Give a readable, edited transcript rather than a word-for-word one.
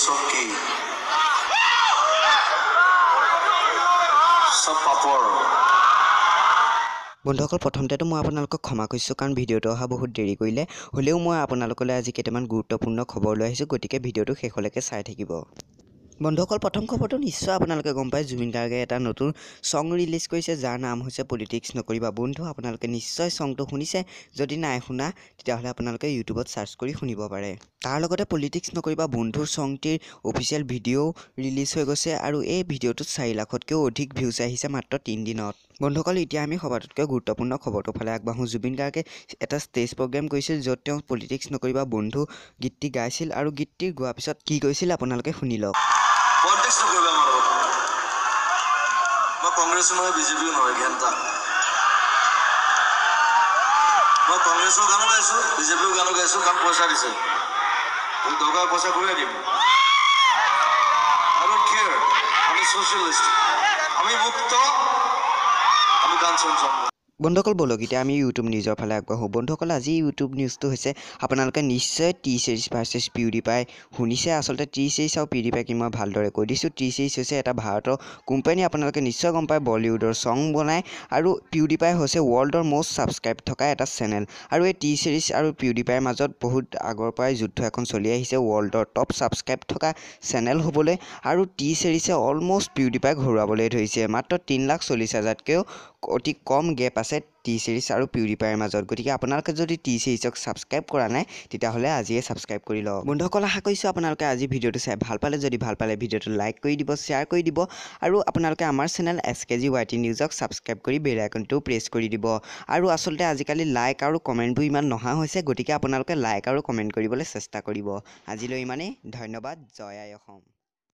सब की सब पापड़ বন্ধুসকল প্ৰথমতেতো মই আপোনালোকক ক্ষমা কৰিছোঁ কাৰণ ভিডিঅ'টো অহা বহুত দেৰি কৰিলে হ'লেও মই আপোনালোকলৈ আজি কেইটামান গুৰুত্বপূৰ্ণ খবৰ লৈ আহিছোঁ গতিকে ভিডিঅ'টো শেষলৈকে চাই থাকিব বন্ধুসকল প্ৰথম খবৰটো নিশ্চয় আপোনালোকে গম পায় জুবিন গাৰ্গে এটা নতুন সং ৰিলিজ কৰিছে যাৰ নাম হৈছে পলিটিক্স নকৰিবা বন্ধু আপোনালোকে নিশ্চয় সংটো শুনিছে যদি নাই শুনা তেতিয়াহ'লে আপোনালোকে ইউটিউবত সাৰ্চ কৰি শুনিব পাৰে তাৰ লগতে পলিটিক্স নকৰিবা বন্ধুৰ সংটিৰ অফিচিয়েল ভিডিঅ' ৰিলিজ হৈ গৈছে আৰু এই ভিডিঅ'টোত 4 লাখতকৈও অধিক ভিউজ আহিছে মাত্ৰ 3 দিনত বন্ধুসকল এতিয়া আমি সবাতোতকৈ গুৰুত্বপূৰ্ণ খবৰটো ফালে আগবাঢ়ো জুবিন গাৰ্গে এটা ষ্টেজ প্ৰগ্ৰাম কৰিছিল য'ত তেওঁ পলিটিক্স নকৰিবা বন্ধু গীতটি গাইছিল আৰু গীতটি গোৱাৰ পিছত কি কৈছিল আপোনালোকে শুনি লওক पॉलिटिक्स तो कोई बात मैं कांग्रेस में बीजेपी में नहीं घेरता मैं कांग्रेस को गानों गाइसु बीजेपी को गानों गाइसु काम पैसा दिसे वो दोगा पैसा कोई नहीं I don't care I'm a socialist I'm मुक्त I'm गान सुन বন্ধুসকল বলক এতিয়া আমি ইউটিউব নিউজৰ ফালে আগবাঢ়ো বন্ধুসকল আজি ইউটিউব নিউজটো হৈছে আপোনালোকে নিশ্চয় টি সিৰিজ ভাৰ্চেছ পিউডিপাই শুনিছে আচলতে টি সিৰিজ আৰু পিউডিপাইক মই ভালদৰে কৈ দিছোঁ টি সিৰিজ হৈছে এটা ভাৰতৰ কোম্পানী আপোনালোকে নিশ্চয় গম পায় বলিউডৰ সং বনায় আৰু পিউডিপাই হৈছে ৱৰ্ল্ডৰ মষ্ট ছাবস্ক্ৰাইব থকা এটা চেনেল আৰু এই টি সিৰিজ আৰু পিউডিপাইৰ মাজত বহুত আগৰ পৰাই যুদ্ধ এখন চলি আহিছে ৱৰ্ল্ডৰ টপ ছাবস্ক্ৰাইব থকা চেনেল হ'বলৈ আৰু টি সিৰিজে অলমষ্ট পিউডিপাইক হৰুৱাবলৈ ধৰিছে মাত্ৰ 3,40,000তকৈও অতি কম গেপ আছে টি সিৰিজ আৰু পিউডিপাইৰ মাজত গতিকে আপোনালোকে যদি টি সিৰিজক সাবস্ক্ৰাইব কৰা নাই তেতিয়াহ'লে আজিয়ে সাবস্ক্ৰাইব কৰি লওক বন্ধুসকল আশা কৰিছোঁ আপোনালোকে আজি ভিডিঅ'টো চাই ভাল পালে যদি ভাল পালে ভিডিঅ'টো লাইক কৰি দিব শ্বেয়াৰ কৰি দিব আৰু আপোনালোকে আমাৰ চেনেল SKGYT নিউজক সাবস্ক্ৰাইব কৰি বেল আইকনটো প্ৰেছ কৰি দিব আৰু আচলতে আজিকালি লাইক আৰু কমেণ্টবোৰ ইমান নহা হৈছে গতিকে আপোনালোকে লাইক আৰু কমেণ্ট কৰিবলৈ চেষ্টা কৰিব আজিলৈ ইমানেই ধন্যবাদ জয় আই অসম